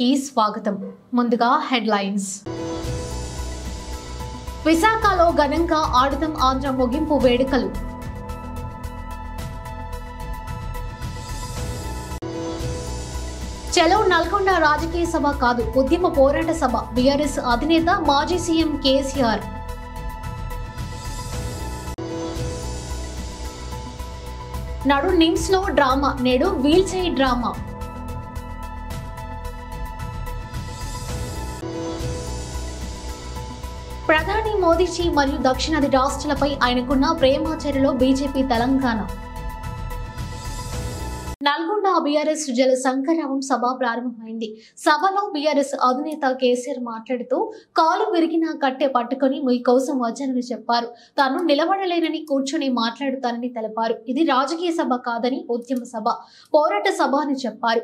కి స్వాగతం. ముందుగా హెడ్లైన్స్. విశాఖలో ఘనంగా ఆడుదాం ఆంధ్ర ముగింపు వేడుకలు. చలో నల్గొండ రాజకీయ సభ కాదు, ఉద్యమ పోరాట సభ. బీఆర్ఎస్ అధినేత మాజీ సీఎం కేసీఆర్. నాడు నిమ్స్ లో డ్రామా, నేడు వీల్ చైర్ డ్రామా. ప్రధాని మోదీజీ మరియు దక్షిణాది రాష్ట్రాలపై ఆయనకున్న ప్రేమాచర్యలో బీజేపీ తెలంగాణ. నల్గొండ బీఆర్ఎస్ జల సంకరావం సభ ప్రారంభమైంది. సభలో బీఆర్ఎస్ అధినేత కేసీఆర్ మాట్లాడుతూ కాలు విరిగిన కట్టె పట్టుకుని మీకోసం వచ్చానని చెప్పారు. తాను నిలబడలేనని కూర్చొని మాట్లాడుతానని తెలిపారు. ఇది రాజకీయ సభ కాదని ఉద్యమ సభ, పోరాట సభ అని చెప్పారు.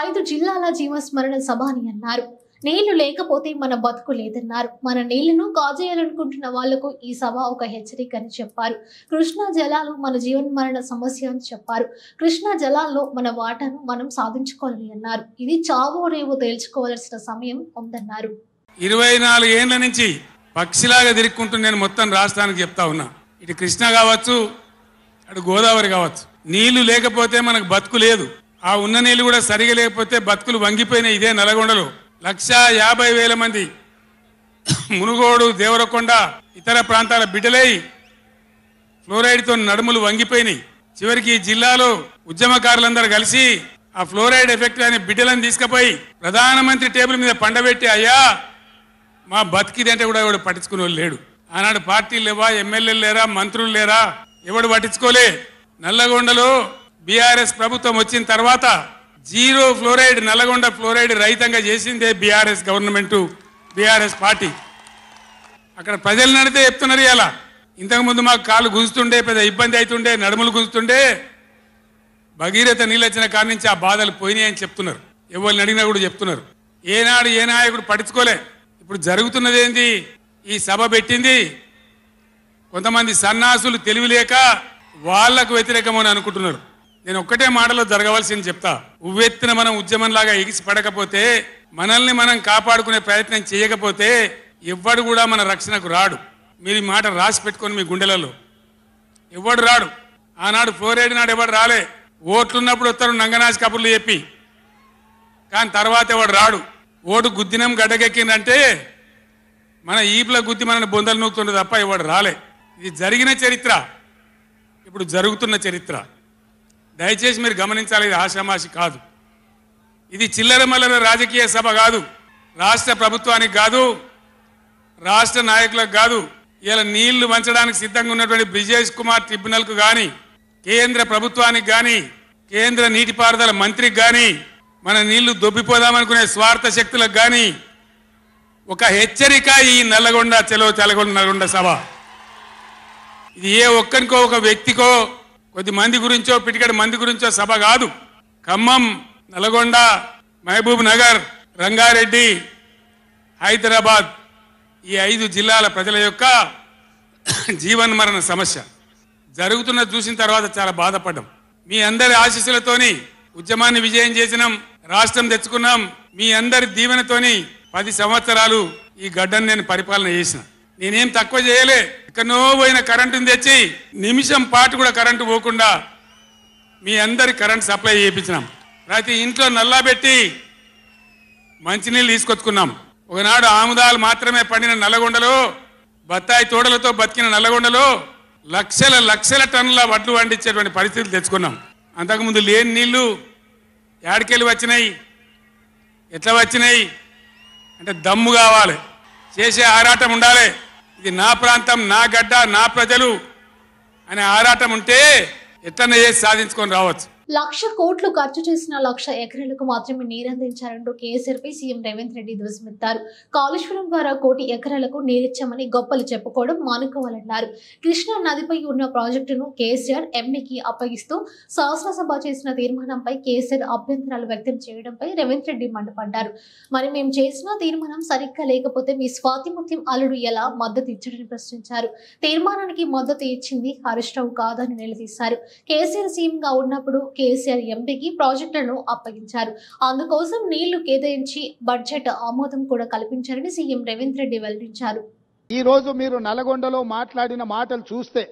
5 జిల్లాల జీవస్మరణ సభ అని అన్నారు. నీళ్లు లేకపోతే మన బతుకు లేదన్నారు. మన నీళ్లను కాజేయాలనుకుంటున్న వాళ్లకు ఈ సభ ఒక హెచ్చరిక అని చెప్పారు. కృష్ణా జలాలు మన జీవన్మరణ సమస్య అని చెప్పారు. కృష్ణా జలాల్లో మన వాటాను మనం సాధించుకోవాలని అన్నారు. ఇది చావో రేవో తేల్చుకోవాల్సిన సమయం ఉందన్నారు. 24 ఏళ్ల నుంచి పక్షిలాగా తిరుక్కుంటూ నేను మొత్తం రాష్ట్రానికి చెప్తా ఉన్నా. ఇటు కృష్ణ కావచ్చు, అటు గోదావరి కావచ్చు. నీళ్లు లేకపోతే మనకు బతుకు లేదు. ఆ ఉన్న నీళ్లు కూడా సరిగా లేకపోతే బతుకులు వంగిపోయినాయి. ఇదే నల్గొండలో 150,000 మంది మునుగోడు, దేవరకొండ, ఇతర ప్రాంతాల బిడ్డలై ఫ్లోరైడ్తో నడుములు వంగిపోయినాయి. చివరికి ఈ జిల్లాలో ఉద్యమకారులందరూ కలిసి ఆ ఫ్లోరైడ్ ఎఫెక్ట్ అనే బిడ్డలను తీసుకుపోయి ప్రధానమంత్రి టేబుల్ మీద పండబెట్టి, అయ్యా మా బతికిదంటే కూడా ఎవడు పట్టించుకునే వాళ్ళు లేడు. ఆనాడు పార్టీలు లేవా, ఎమ్మెల్యేలు లేరా, మంత్రులు లేరా, ఎవడు పట్టించుకోలే. నల్లగొండలో బీఆర్ఎస్ ప్రభుత్వం వచ్చిన తర్వాత 0 ఫ్లోరైడ్ నల్లగొండ ఫ్లోరైడ్ రహితంగా చేసిందే బీఆర్ఎస్ గవర్నమెంట్, బీఆర్ఎస్ పార్టీ. అక్కడ ప్రజలు నడితే చెప్తున్నారు. ఇలా ఇంతకుముందు మాకు కాళ్ళు గుంజుతుండే, పెద్ద ఇబ్బంది అవుతుండే, నడుములు గుంజుతుండే. భగీరథ నీళ్ళు వచ్చిన కాడి నుంచి ఆ బాధలు పోయినాయి అని చెప్తున్నారు. ఎవరిని అడిగినా కూడా చెప్తున్నారు. ఏనాడు ఏ నాయకుడు పట్టించుకోలే. ఇప్పుడు జరుగుతున్నది ఏంది? ఈ సభ పెట్టింది కొంతమంది సన్నాసులు తెలివిలేక వాళ్లకు వ్యతిరేకమని అనుకుంటున్నారు. నేను ఒక్కటే మాటలో జరగవలసింది చెప్తా. ఉవ్వెత్తిన మనం ఉద్యమంలాగా ఎగిసి పడకపోతే, మనల్ని మనం కాపాడుకునే ప్రయత్నం చేయకపోతే ఎవ్వడు కూడా మన రక్షణకు రాడు. మీరు ఈ మాట రాసి పెట్టుకొని మీ గుండెలలో. ఎవ్వడు రాడు. ఆనాడు ఫ్లోరైడ్ నాడు ఎవడు రాలే. ఓట్లున్నప్పుడు వస్తారు నంగనాచి కబుర్లు చెప్పి, కానీ తర్వాత ఎవడు రాడు. ఓటు గుద్దినం గడ్డకెక్కిందంటే మన ఈపుల గుద్ది మనని బొందలు నూకుతుండే తప్ప ఎవడు రాలే. ఇది జరిగిన చరిత్ర, ఇప్పుడు జరుగుతున్న చరిత్ర. దయచేసి మీరు గమనించాలి. ఇది ఆషామాషి కాదు. ఇది చిల్లర మల్లర రాజకీయ సభ కాదు. రాష్ట్ర ప్రభుత్వానికి కాదు, రాష్ట్ర నాయకులకు కాదు. ఇలా నీళ్లు వంచడానికి సిద్ధంగా ఉన్నటువంటి బ్రిజేష్ కుమార్ ట్రిబ్యునల్కు కానీ, కేంద్ర ప్రభుత్వానికి కానీ, కేంద్ర నీటిపారుదల మంత్రికి కానీ, మన నీళ్లు దొబ్బిపోదామనుకునే స్వార్థ శక్తులకు కానీ ఒక హెచ్చరిక ఈ నల్లగొండ చలో నల్గొండ సభ. ఇది ఏ ఒక్కరికో, ఒక వ్యక్తికో, కొద్ది మంది గురించో, పిటికడి మంది గురించో సభ కాదు. ఖమ్మం, నల్గొండ, మహబూబ్ నగర్, రంగారెడ్డి, హైదరాబాద్, ఈ 5 జిల్లాల ప్రజల యొక్క జీవన్మరణ సమస్య జరుగుతున్నది చూసిన తర్వాత చాలా బాధపడ్డాం. మీ అందరి ఆశీస్సులతోని ఉద్యమాన్ని విజయం చేసినాం, రాష్ట్రం తెచ్చుకున్నాం. మీ అందరి దీవెనతోని 10 సంవత్సరాలు ఈ గడ్డను నేను పరిపాలన చేసిన. నేనేం తక్కువ చేయలే. ఎక్కడో పోయిన కరెంటుని తెచ్చి నిమిషం పాటు కూడా కరెంటు పోకుండా మీ అందరి కరెంట్ సప్లై చేయించినాం. ప్రతి ఇంట్లో నల్లా పెట్టి మంచినీళ్ళు తీసుకొచ్చుకున్నాం. ఒకనాడు ఆముదాలు మాత్రమే పండిన నల్లగొండలో, బత్తాయి తోటలతో బతికిన నల్లగొండలో లక్షల టన్నుల వడ్లు పండించేటువంటి పరిస్థితులు తెచ్చుకున్నాం. అంతకుముందు లేని నీళ్లు యాడికెళ్ళి వచ్చినాయి, ఎట్లా వచ్చినాయి అంటే దమ్ము కావాలి, చేసే ఆరాటం ఉండాలి. ఇది నా ప్రాంతం, నా గడ్డ, నా ప్రజలు అనే ఆరాటం ఉంటే ఎట్లన్నా చేసి సాధించుకొని రావచ్చు. 1,00,000 కోట్లు ఖర్చు చేసిన 1,00,000 ఎకరాలకు మాత్రమే నీరందించారంటూ కేసీఆర్పై సీఎం రేవంత్ రెడ్డి ధ్వజమెత్తారు. కాళేశ్వరం ద్వారా 1 కోటి ఎకరాలకు నీరిచ్చామని గొప్పలు చెప్పుకోవడం మానుకోవాలన్నారు. కృష్ణా నదిపై ఉన్న ప్రాజెక్టును కేసీఆర్ ఎంఈకి అప్పగిస్తూ శాసనసభ చేసిన తీర్మానంపై కేసీఆర్ అభ్యంతరాలు వ్యక్తం చేయడంపై రేవంత్ రెడ్డి మండిపడ్డారు. మరి మేము చేసిన తీర్మానం సరిగ్గా లేకపోతే మీ స్వాతిముత్యం అల్లుడు ఎలా మద్దతు ఇచ్చాడని ప్రశ్నించారు. తీర్మానానికి మద్దతు ఇచ్చింది హరీష్ రావు కాదని నిలదీశారు. కేసీఆర్ సీఎంగా ఉన్నప్పుడు కేసీఆర్ ఎంపీకి ప్రాజెక్టులను అప్పగించారు. అందుకోసం నీళ్లు కేటాయించి బడ్జెట్ ఆమోదం కూడా కల్పించారని సీఎం రేవంత్ రెడ్డి వెల్లడించారు. ఈ రోజు మీరు నల్గొండలో మాట్లాడిన మాటలు చూస్తే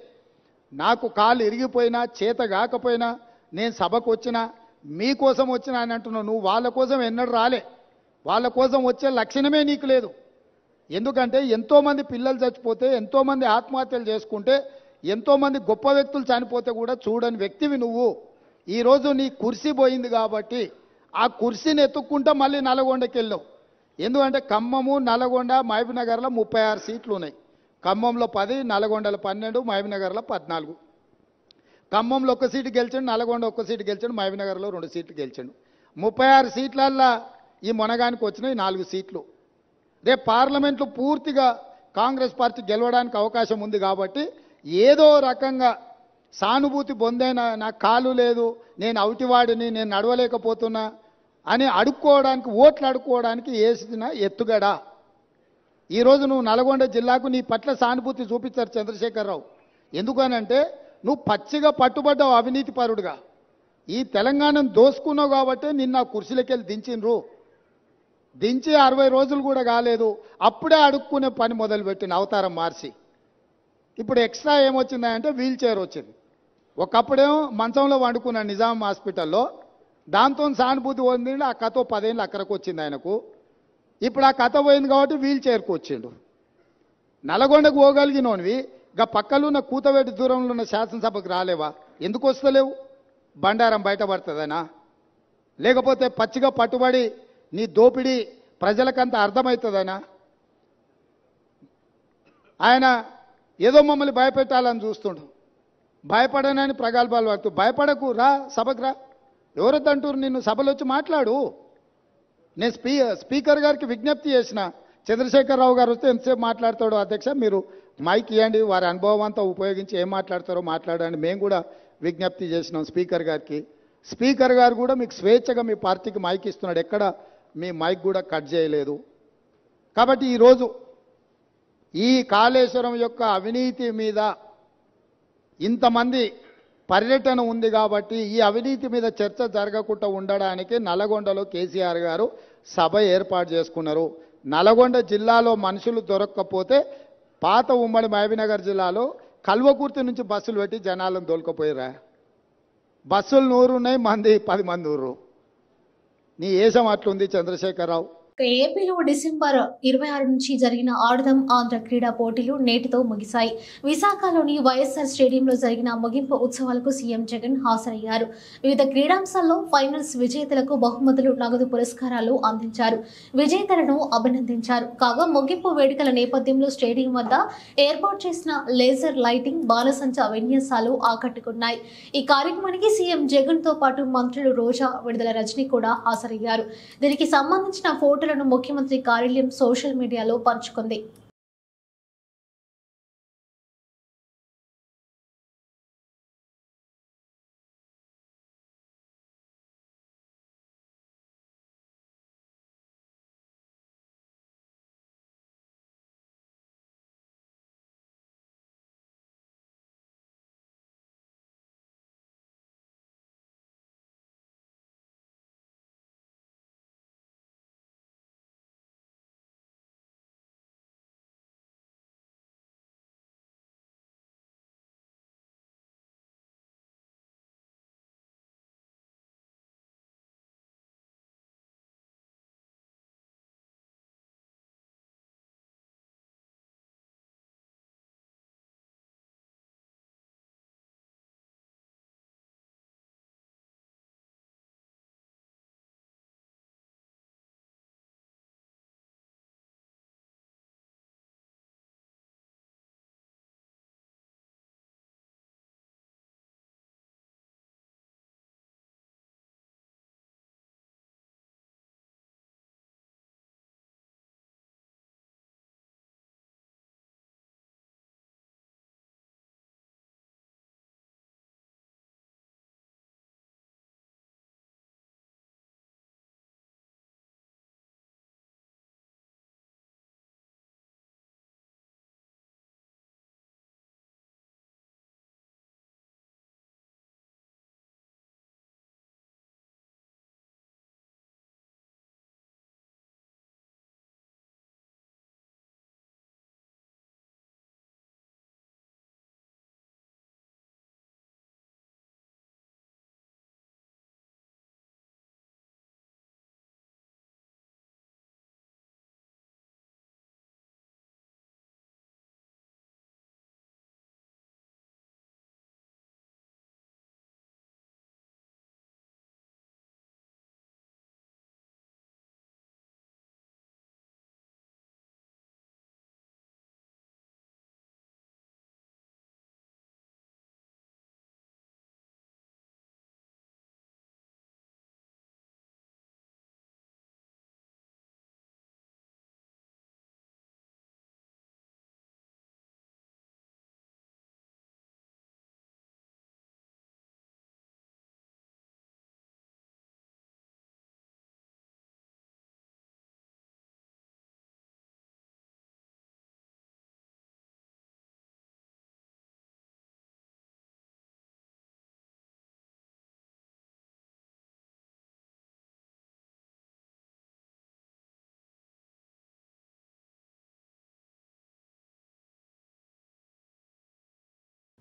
నాకు కాలు ఇరిగిపోయినా చేత కాకపోయినా నేను సభకు వచ్చినా మీకోసం వచ్చినా అని అంటున్నావు. నువ్వు వాళ్ళ కోసం ఎన్నడూ రాలే. వాళ్ళ కోసం వచ్చే లక్షణమే నీకు లేదు. ఎందుకంటే ఎంతోమంది పిల్లలు చచ్చిపోతే, ఎంతోమంది ఆత్మహత్యలు చేసుకుంటే, ఎంతోమంది గొప్ప వ్యక్తులు చనిపోతే కూడా చూడని వ్యక్తివి నువ్వు. ఈరోజు నీ కుర్సీ పోయింది కాబట్టి ఆ కుర్సీని ఎత్తుక్కుంటా మళ్ళీ నల్గొండకి వెళ్ళావు. ఎందుకంటే ఖమ్మము, నల్గొండ, మహబూబ్నగర్లో 36 సీట్లు ఉన్నాయి. ఖమ్మంలో 10, నల్గొండలో 12, మహబూబ్నగర్లో 14. ఖమ్మంలో 1 సీటు గెలిచాడు, నల్గొండ 1 సీటు గెలిచాడు, మహబూబ్నగర్లో 2 సీట్లు గెలిచాడు. 36 సీట్లల్లో ఈ మొనగానికి వచ్చినాయి 4 సీట్లు. రేపు పార్లమెంట్లో పూర్తిగా కాంగ్రెస్ పార్టీ గెలవడానికి అవకాశం ఉంది కాబట్టి ఏదో రకంగా సానుభూతి పొందైనా నాకు కాలు లేదు, నేను అవుటివాడిని, నేను నడవలేకపోతున్నా అని అడుక్కోవడానికి, ఓట్లు అడుక్కోవడానికి వేసిన ఎత్తుగడ. ఈరోజు నువ్వు నల్గొండ జిల్లాకు నీ పట్ల సానుభూతి చూపించారు చంద్రశేఖరరావు. ఎందుకనంటే నువ్వు పచ్చిగా పట్టుబడ్డావు అవినీతి పరుడుగా. ఈ తెలంగాణను దోసుకున్నావు కాబట్టి నిన్న కుర్చీలకి వెళ్ళి దించిండ్రు. దించి 60 రోజులు కూడా కాలేదు, అప్పుడే అడుక్కునే పని మొదలుపెట్టిన అవతారం మార్చి. ఇప్పుడు ఎక్స్ట్రా ఏమొచ్చిందంటే వీల్ చైర్ వచ్చింది. ఒకప్పుడేమో మంచంలో వండుకున్న నిజాం హాస్పిటల్లో, దాంతో సానుభూతి పొందిండు. ఆ కథ 10 ఏళ్ళు అక్కడికి వచ్చింది ఆయనకు. ఇప్పుడు ఆ కథ పోయింది కాబట్టి వీల్ చైర్కి వచ్చిండు. నల్గొండకు పోగలిగినోనివి గా పక్కలో ఉన్న కూతవేటి దూరంలో ఉన్న శాసనసభకు రాలేవా? ఎందుకు వస్తలేవు? బండారం బయటపడుతుందనా? లేకపోతే పచ్చిగా పట్టుబడి నీ దోపిడీ ప్రజలకంతా అర్థమవుతుందనా? ఆయన ఏదో మమ్మల్ని భయపెట్టాలని చూస్తుండు. భయపడనని ప్రగల్భాలు వాడుతూ, భయపడకు, రా సభకు రా. ఎవరొద్దంటారు నిన్ను? సభలో వచ్చి మాట్లాడు. నేను స్పీకర్ గారికి విజ్ఞప్తి చేసిన, చంద్రశేఖరరావు గారు వస్తే ఎంతసేపు మాట్లాడతాడో అధ్యక్ష, మీరు మైక్ ఇవ్వండి, వారి అనుభవం అంతా ఉపయోగించి ఏం మాట్లాడతారో మాట్లాడండి. మేము కూడా విజ్ఞప్తి చేసినాం స్పీకర్ గారికి. స్పీకర్ గారు కూడా మీకు స్వేచ్ఛగా మీ పార్టీకి మైక్ ఇస్తున్నాడు, ఎక్కడ మీ మైక్ కూడా కట్ చేయలేదు. కాబట్టి ఈరోజు ఈ కాళేశ్వరం యొక్క అవినీతి మీద ఇంతమంది పర్యటన ఉంది కాబట్టి ఈ అవినీతి మీద చర్చ జరగకుండా ఉండడానికి నల్గొండలో కేసీఆర్ గారు సభ ఏర్పాటు చేసుకున్నారు. నల్గొండ జిల్లాలో మనుషులు దొరక్కపోతే పాత ఉమ్మడి మహబూబ్నగర్ జిల్లాలో కల్వకుర్తి నుంచి బస్సులు పెట్టి జనాలను దొలకపోయారా? బస్సులు 100 ఉన్నాయి, మంది 10 మంది ఊరు. నీ ఏషం అట్లుంది చంద్రశేఖరరావు. ఏపీలో డిసెంబర్ 26 నుంచి జరిగిన ఆడుదాం ఆంధ్ర క్రీడా పోటీలు నేటితో ముగిశాయి. విశాఖలోని వైఎస్ఆర్ స్టేడియంలో జరిగిన ముగింపు ఉత్సవాలకు సీఎం జగన్ హాజరయ్యారు. వివిధ క్రీడాంశాల్లో ఫైనల్స్ విజేతలకు బహుమతులు, నగదు పురస్కారాలు అందించారు. విజేతలను అభినందించారు. కాగా ముగింపు వేడుకల నేపథ్యంలో స్టేడియం వద్ద ఏర్పాటు చేసిన లేజర్ లైటింగ్, బాణసంచ విన్యాసాలు ఆకట్టుకున్నాయి. ఈ కార్యక్రమానికి సీఎం జగన్ తో పాటు మంత్రులు రోజా, విడుదల రజనీ కూడా హాజరయ్యారు. దీనికి సంబంధించిన ఫోటోలను ముఖ్యమంత్రి కార్యాలయం సోషల్ మీడియాలో పంచుకుంది.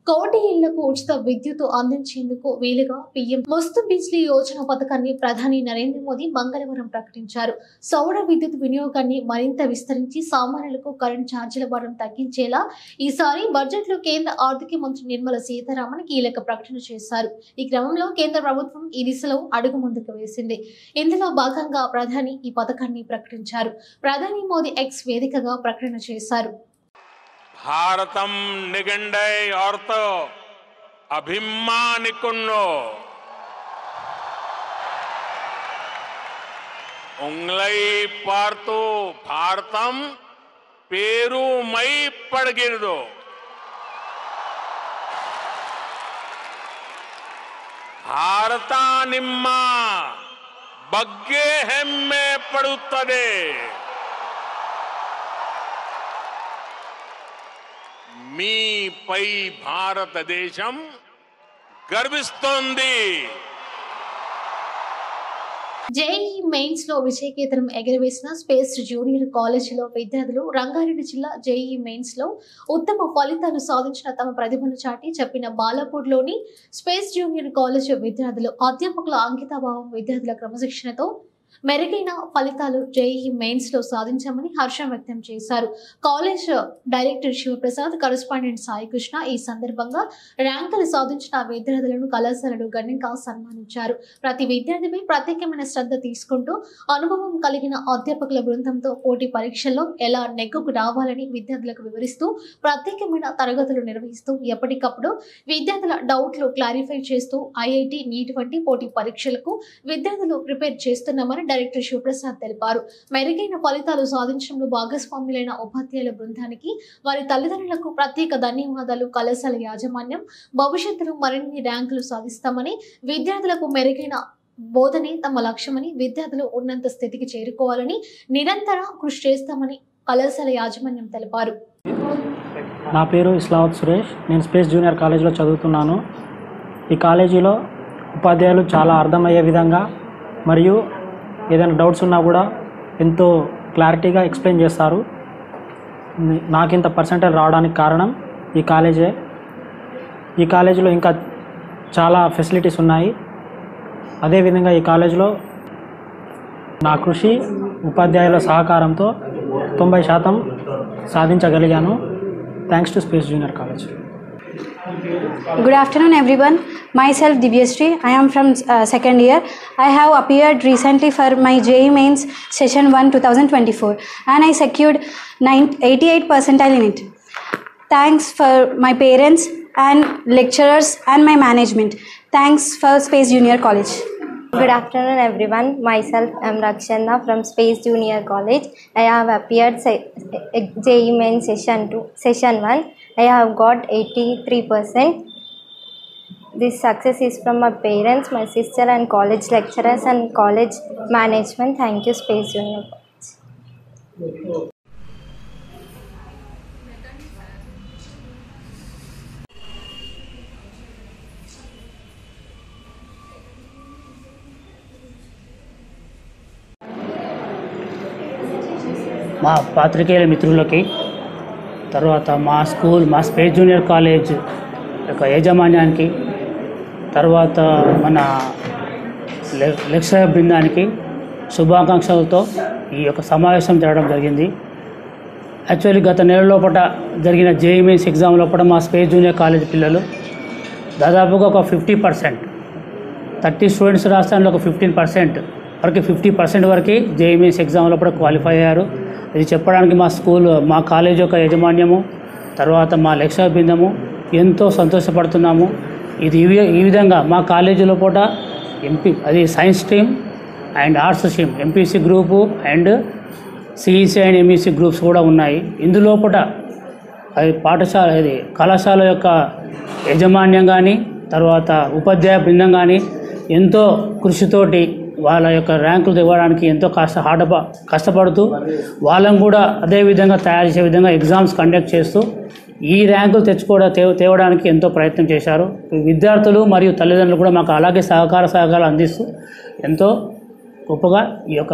కోటి ఇళ్లకు ఉచిత విద్యుత్ అందించేందుకు వీలుగా పీఎం ముఫ్త్ బిజ్లీ యోజన పథకాన్ని ప్రధాని నరేంద్ర మోదీ మంగళవారం ప్రకటించారు. సౌర విద్యుత్ వినియోగాన్ని మరింత విస్తరించి సామాన్యులకు కరెంట్ ఛార్జీల భారం తగ్గించేలా ఈసారి బడ్జెట్లో కేంద్ర ఆర్థిక మంత్రి నిర్మలా సీతారామన్ కీలక ప్రకటన చేశారు. ఈ క్రమంలో కేంద్ర ప్రభుత్వం ఈ దిశలో అడుగు ముందుకు వేసింది. ఇందులో భాగంగా ప్రధాని ఈ పథకాన్ని ప్రకటించారు. ప్రధాని మోదీ ఎక్స్ వేదికగా ప్రకటన చేశారు. भारतम निगंडय अर्थ अभिमानिकुन्नो उंगलई पार्तो भारतम पेरू मई पड़गिरदो भारता निम्मा बग्गे हेम्मे पड़ुत्तदे మీ పై భారతదేశం గర్విస్తోంది. జేఈఈ మెయిన్స్ లో విజయకేతనం ఎగరవేసిన స్పేస్ జూనియర్ కాలేజీలో విద్యార్థులు రంగారెడ్డి జిల్లా జేఈఈ మెయిన్స్ లో ఉత్తమ ఫలితాలు సాధించిన తమ ప్రతిభను చాటి చెప్పిన బాలాపూర్లోని స్పేస్ జూనియర్ కాలేజ్ విద్యార్థులు అధ్యాపకుల అంకితభావం విద్యార్థుల క్రమశిక్షణతో మెరుగైన ఫలితాలు జేఈఈ మెయిన్స్ లో సాధించామని హర్షం వ్యక్తం చేశారు. College director Shivaprasad, correspondent Saikrishna ఈ సందర్భంగా ర్యాంకులు సాధించిన విద్యార్థులను కళాశాలలు ఘనంగా సన్మానించారు. ప్రతి విద్యార్థిపై ప్రత్యేకమైన శ్రద్ధ తీసుకుంటూ అనుభవం కలిగిన అధ్యాపకుల బృందంతో పోటీ పరీక్షల్లో ఎలా నెగ్గుకు రావాలని విద్యార్థులకు వివరిస్తూ ప్రత్యేకమైన తరగతులు నిర్వహిస్తూ ఎప్పటికప్పుడు విద్యార్థుల డౌట్లు క్లారిఫై చేస్తూ ఐఐటి, నీట్ వంటి పోటీ పరీక్షలకు విద్యార్థులు ప్రిపేర్ చేస్తున్నామని డైరెక్టర్ శివప్రసాద్ తెలిపారు. మెరుగైన ఫలితాలు సాధించడంలో భాగస్వాములైన ఉపాధ్యాయుల బృందానికి, వారి తల్లిదండ్రులకు ప్రత్యేక ధన్యవాదాలు. కళాశాల యాజమాన్యం భవిష్యత్తులో మరిన్ని ర్యాంకులు సాధిస్తామని, విద్యార్థులకు మెరుగైన బోధనే తమ లక్ష్యమని, విద్యార్థులు ఉన్నత స్థితికి చేరుకోవాలని నిరంతర కృషి చేస్తామని కళాశాల యాజమాన్యం తెలిపారు. నా పేరు ఇస్లావత్ సురేష్. నేను స్పేస్ జూనియర్ కాలేజీలో చదువుతున్నాను. ఈ కాలేజీలో ఉపాధ్యాయులు చాలా అర్థమయ్యే విధంగా మరియు ఏదైనా డౌట్స్ ఉన్నా కూడా ఎంతో క్లారిటీగా ఎక్స్ప్లెయిన్ చేస్తారు. నాకింత పర్సెంటేజ్ రావడానికి కారణం ఈ కాలేజే. ఈ కాలేజీలో ఇంకా చాలా ఫెసిలిటీస్ ఉన్నాయి. అదేవిధంగా ఈ కాలేజీలో నా కృషి, ఉపాధ్యాయుల సహకారంతో 90% సాధించగలిగాను. Thanks to space junior college. Good afternoon everyone. Myself Divyashree. I am from second year. I have appeared recently for my JEE Mains Session 1 2024 and I secured 88 percentile in it. Thanks for my parents and lecturers and my management. Thanks for Space Junior College. Good afternoon everyone. Myself I am Rakshana from Space Junior College. I have appeared JEE Mains Session 1. I have got 83%. This success is from my parents, my sister and college lecturers and college management. Thank you Space Junior College. మా పాత్రికేయుల మిత్రులకి, తర్వాత మా school, మా space junior college యొక్క యాజమాన్యానికి, తర్వాత మన లెక్చరర్ బృందానికి శుభాకాంక్షలతో ఈ యొక్క సమావేశం జరగడం జరిగింది. యాక్చువల్లీ గత నెల లోపల జరిగిన జేఈఈ మెయిన్స్ ఎగ్జామ్ లోపల మా స్పేస్ జూనియర్ కాలేజ్ పిల్లలు దాదాపుగా ఒక 50%, 30 స్టూడెంట్స్ రాష్ట్రంలో ఒక 15% వరకు 50% వరకు జేఈఈ మెయిన్స్ ఎగ్జామ్ లోపల క్వాలిఫై అయ్యారు. ఇది చెప్పడానికి మా స్కూల్, మా కాలేజ్ యొక్క యాజమాన్యము, తర్వాత మా లెక్చరర్ బృందము ఎంతో సంతోషపడుతున్నాము. ఇది ఈ విధంగా మా కాలేజీ లోపల అది science stream and arts stream, MPC group and CEC and MEC groups కూడా ఉన్నాయి. ఇందులోపల అది పాఠశాల, ఇది కళాశాల యొక్క యాజమాన్యం కానీ, తర్వాత ఉపాధ్యాయ బృందం కానీ ఎంతో కృషితోటి వాళ్ళ యొక్క ర్యాంకులు ఇవ్వడానికి ఎంతో కష్టపడుతూ వాళ్ళని కూడా అదేవిధంగా తయారు చేసే విధంగా ఎగ్జామ్స్ కండక్ట్ చేస్తూ ఈ ర్యాంకులు తేవడానికి ఎంతో ప్రయత్నం చేశారు. విద్యార్థులు మరియు తల్లిదండ్రులు కూడా మాకు అలాగే సహకారాలు అందిస్తూ ఎంతో గొప్పగా ఈ యొక్క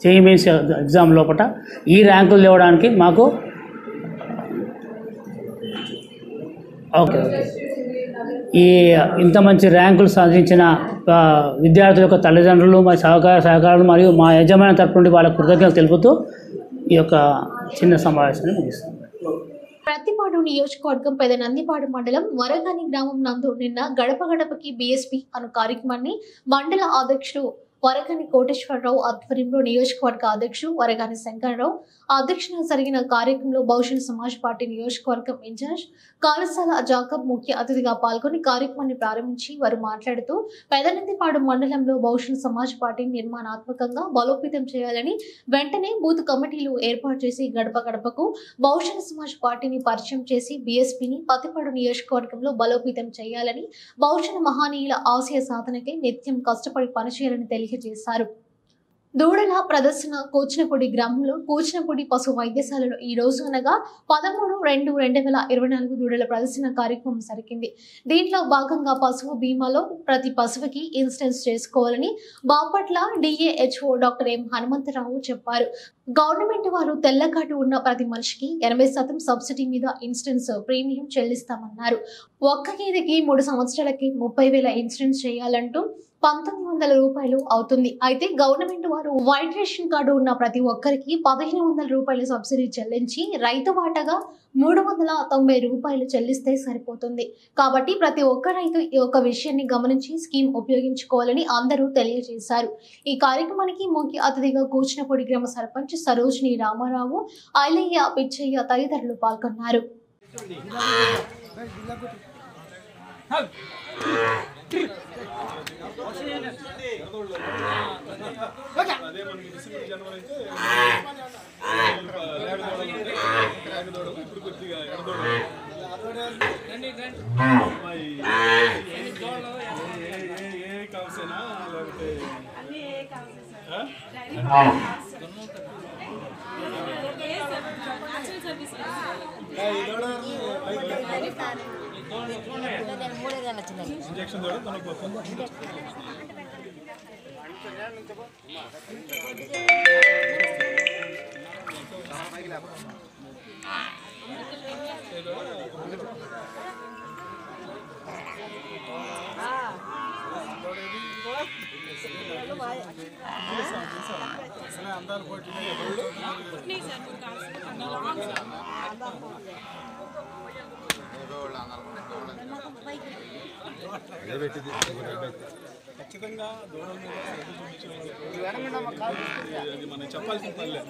జేఈఈ మెయిన్స్ ఎగ్జామ్ లోపల ఈ ర్యాంకులు తేవడానికి మాకు ఓకే ఓకే. ఈ ఇంత మంచి ర్యాంకులు సాధించిన విద్యార్థుల యొక్క తల్లిదండ్రులు మరి సహకారాలు మరియు మా యజమాని తరపు నుండి వాళ్ళ కృతజ్ఞతలు తెలుపుతూ ఈ యొక్క చిన్న సమావేశాన్ని ముగిస్తాం. ప్రతిపాడు నియోజకవర్గం పెదనందిపాడు మండలం వరగాని గ్రామం నందు నిన్న గడప గడపకి బీఎస్పీ అను కార్యక్రమాన్ని మండల అధ్యక్షుడు వరగాని కోటేశ్వరరావు ఆధ్వర్యంలో నియోజకవర్గ అధ్యక్షుడు వరగాని శంకరరావు అధ్యక్షతన జరిగిన కార్యక్రమంలో బహుజన సమాజ్ పార్టీ నియోజకవర్గం ఇన్ఛార్జ్ కాళసాల జాకబ్ ముఖ్య అతిథిగా పాల్గొని కార్యక్రమాన్ని ప్రారంభించి వారు మాట్లాడుతూ పెదనందిపాడు మండలంలో బహుజన సమాజ్ పార్టీని నిర్మాణాత్మకంగా బలోపేతం చేయాలని వెంటనే బూత్ కమిటీలు ఏర్పాటు చేసి గడప గడపకు బహుజన సమాజ్ పార్టీని పరిచయం చేసి బీఎస్పీని పతిపాడు నియోజకవర్గంలో బలోపేతం చేయాలని బహుజన మహానీయుల ఆశయ సాధనకై నిత్యం కష్టపడి పనిచేయాలని తెలియజేశారు. దూడల ప్రదర్శన కోచినపూడి గ్రామంలో కోచినపూడి పశు వైద్యశాలలో ఈ రోజు అనగా 13/2/2024 దూడల ప్రదర్శన కార్యక్రమం జరిగింది. దీంట్లో భాగంగా పశువు బీమాలో ప్రతి పశువుకి ఇన్సూరెన్స్ చేసుకోవాలని బాపట్ల డిఏహెచ్ఓ డాక్టర్ ఎం హనుమంతరావు చెప్పారు. గవర్నమెంట్ వారు తెల్లకాటు ఉన్న ప్రతి మనిషికి 80% సబ్సిడీ మీద ఇన్సూరెన్స్ ప్రీమియం చెల్లిస్తామన్నారు. ఒక్క గేదెకి 3 సంవత్సరాలకి 30,000 ఇన్సూరెన్స్ చేయాలంటూ 1,900 రూపాయలు అవుతుంది. అయితే గవర్నమెంట్ వారు వైట్ రేషన్ కార్డు ఉన్న ప్రతి ఒక్కరికి 1,500 రూపాయలు సబ్సిడీ చెల్లించి రైతు వాటాగా 390 రూపాయలు చెల్లిస్తే సరిపోతుంది. కాబట్టి ప్రతి ఒక్క రైతు ఈ యొక్క విషయాన్ని గమనించి స్కీమ్ ఉపయోగించుకోవాలని అందరూ తెలియజేశారు. ఈ కార్యక్రమానికి ముఖ్య అతిథిగా కూచినపూడి గ్రామ సర్పంచ్ సరోజిని రామారావు, ఐలయ్య, పిచ్చయ్య తదితరులు పాల్గొన్నారు. ఖచ్చితంగా దూరం అది మనం చెప్పాల్సిన పనిలే.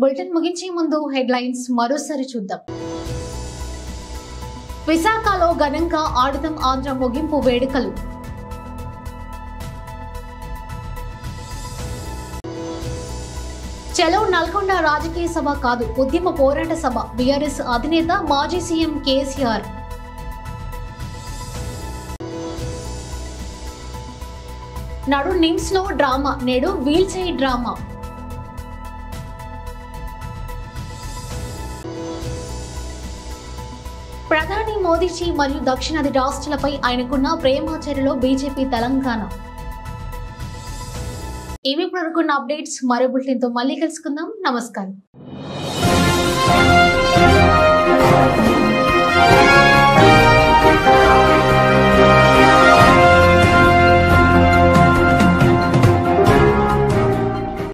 బులెటిన్ ముగించే ముందు హెడ్లైన్స్ మరోసారి చూద్దాం. విశాఖలో ఘనంగా ఆడదాం ఆంధ్ర ముగింపు వేడుకలు. చలో నల్గొండ రాజకీయ సభ కాదు, ఉద్యమ పోరాట సభ. బీఆర్ఎస్ అధినేత మాజీ సీఎం కేసీఆర్. నాడు నిమ్స్ లో డ్రామా, నేడు వీల్ చైర్ డ్రామా. ప్రధాని మోదీజీ మరియు దక్షిణాది రాష్ట్రాలపై ఆయనకున్న ప్రేమాచర్యలో బీజేపీ తెలంగాణ. ఇవి ఇప్పుడు అనుకున్న అప్డేట్స్. మరో బులెటిన్తో మళ్ళీ కలుసుకుందాం. నమస్కారం.